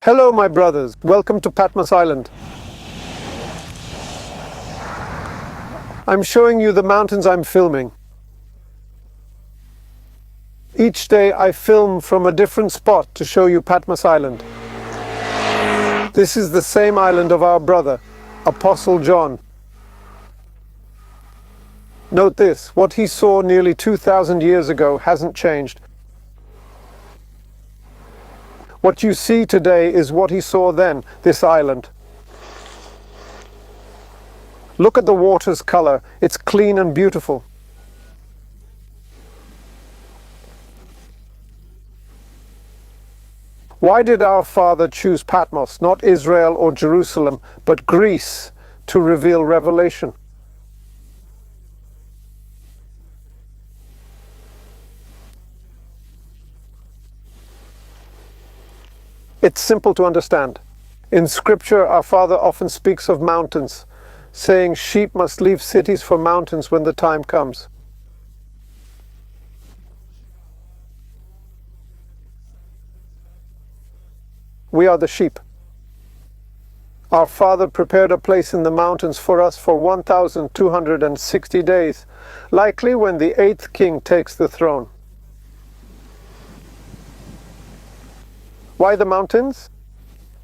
Hello, my brothers. Welcome to Patmos Island. I'm showing you the mountains I'm filming. Each day I film from a different spot to show you Patmos Island. This is the same island of our brother, Apostle John. Note this, what he saw nearly 2,000 years ago hasn't changed. What you see today is what he saw then, this island. Look at the water's color. It's clean and beautiful. Why did our Father choose Patmos, not Israel or Jerusalem, but Greece, to reveal revelation? It's simple to understand. In Scripture, our Father often speaks of mountains, saying sheep must leave cities for mountains when the time comes. We are the sheep. Our Father prepared a place in the mountains for us for 1,260 days, likely when the 8th king takes the throne. Why the mountains?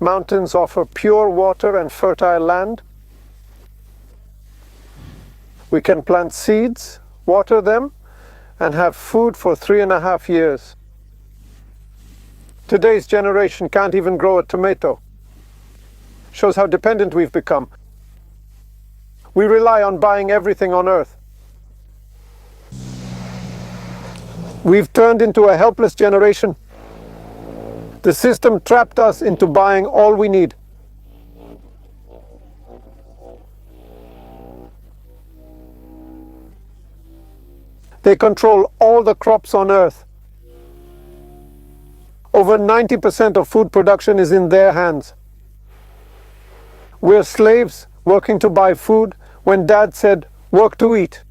Mountains offer pure water and fertile land. We can plant seeds, water them, and have food for 3.5 years. Today's generation can't even grow a tomato. Shows how dependent we've become. We rely on buying everything on earth. We've turned into a helpless generation. The system trapped us into buying all we need. They control all the crops on earth. Over 90% of food production is in their hands. We're slaves working to buy food when Dad said, "Work to eat."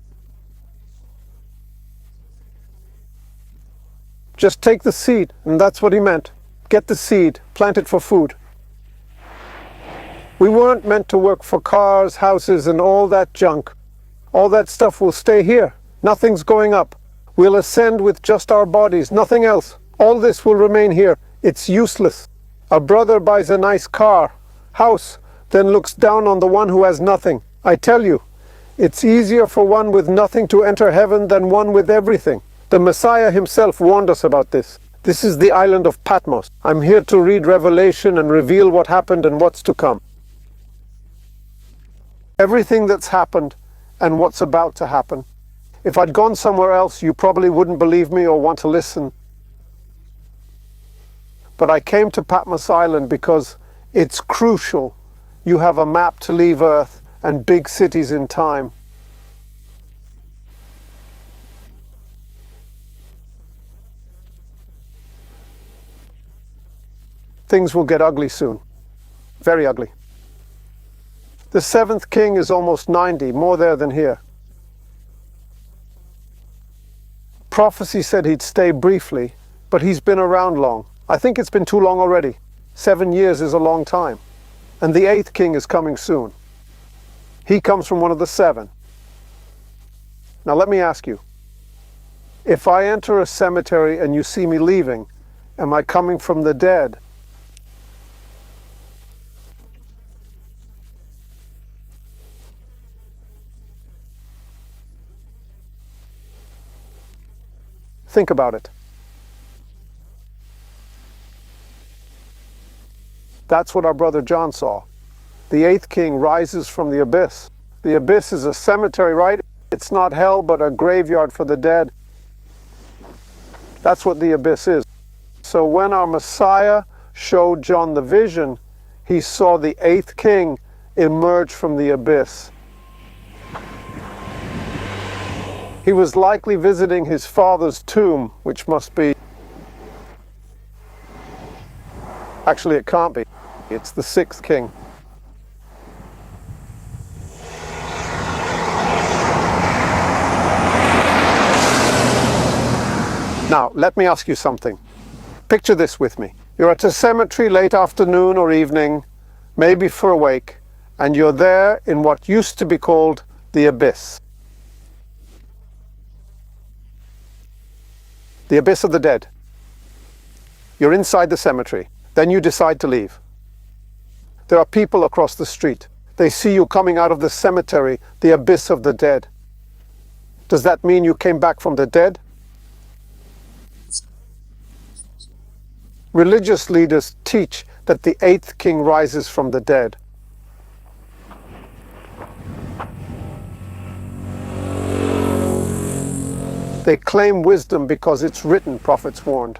Just take the seed, and that's what he meant. Get the seed, plant it for food. We weren't meant to work for cars, houses, and all that junk. All that stuff will stay here. Nothing's going up. We'll ascend with just our bodies, nothing else. All this will remain here. It's useless. A brother buys a nice car, house, then looks down on the one who has nothing. I tell you, it's easier for one with nothing to enter heaven than one with everything. The Messiah himself warned us about this. This is the island of Patmos. I'm here to read Revelation and reveal what happened and what's to come. Everything that's happened and what's about to happen. If I'd gone somewhere else, you probably wouldn't believe me or want to listen. But I came to Patmos Island because it's crucial you have a map to leave Earth and big cities in time. Things will get ugly soon. Very ugly. The 7th king is almost 90, more there than here. Prophecy said he'd stay briefly, but he's been around long. I think it's been too long already. 7 years is a long time. And the 8th king is coming soon. He comes from one of the 7. Now let me ask you, if I enter a cemetery and you see me leaving, am I coming from the dead? Think about it. That's what our brother John saw. The 8th king rises from the abyss. The abyss is a cemetery, right? It's not hell, but a graveyard for the dead. That's what the abyss is. So when our Messiah showed John the vision, he saw the 8th king emerge from the abyss. He was likely visiting his father's tomb, which must be... Actually, it can't be. It's the 6th king. Now, let me ask you something. Picture this with me. You're at a cemetery late afternoon or evening, maybe for a wake, and you're there in what used to be called the abyss. The abyss of the dead. You're inside the cemetery. Then you decide to leave. There are people across the street. They see you coming out of the cemetery, the abyss of the dead. Does that mean you came back from the dead? Religious leaders teach that the eighth king rises from the dead. They claim wisdom because it's written, prophets warned.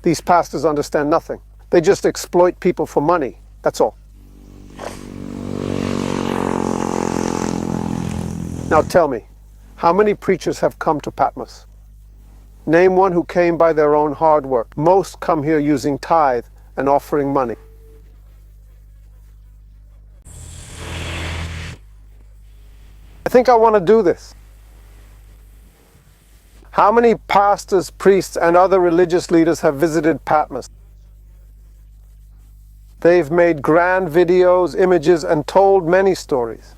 These pastors understand nothing. They just exploit people for money. That's all. Now tell me, how many preachers have come to Patmos? Name one who came by their own hard work. Most come here using tithe and offering money. I think I want to do this. How many pastors, priests, and other religious leaders have visited Patmos? They've made grand videos, images, and told many stories.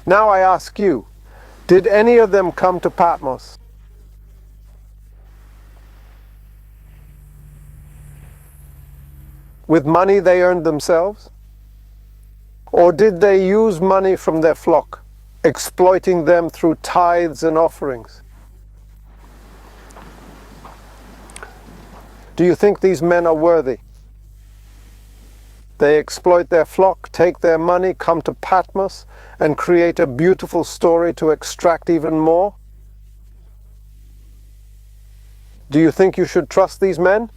Now I ask you, did any of them come to Patmos? With money they earned themselves? Or did they use money from their flock, exploiting them through tithes and offerings? Do you think these men are worthy? They exploit their flock, take their money, come to Patmos, and create a beautiful story to extract even more? Do you think you should trust these men?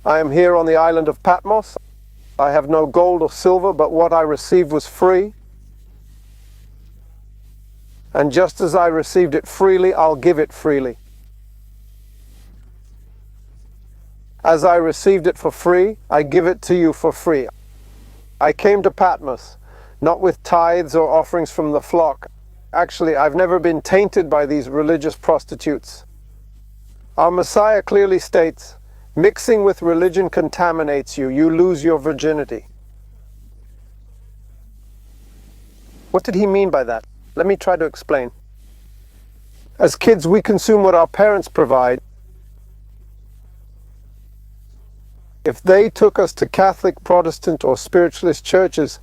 I am here on the island of Patmos. I have no gold or silver, but what I received was free. And just as I received it freely, I'll give it freely. As I received it for free, I give it to you for free. I came to Patmos, not with tithes or offerings from the flock. Actually, I've never been tainted by these religious prostitutes. Our Messiah clearly states, mixing with religion contaminates you. You lose your virginity. What did he mean by that? Let me try to explain. As kids, we consume what our parents provide. If they took us to Catholic, Protestant, or spiritualist churches,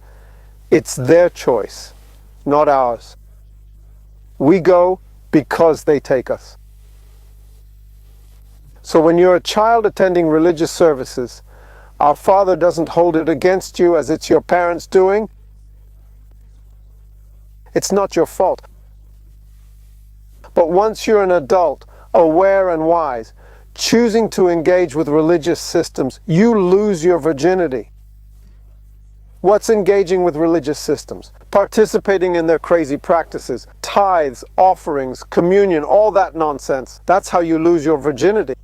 it's their choice, not ours. We go because they take us. So when you're a child attending religious services, our Father doesn't hold it against you as it's your parents doing. It's not your fault. But once you're an adult, aware and wise, choosing to engage with religious systems, you lose your virginity. What's engaging with religious systems? Participating in their crazy practices, tithes, offerings, communion, all that nonsense. That's how you lose your virginity.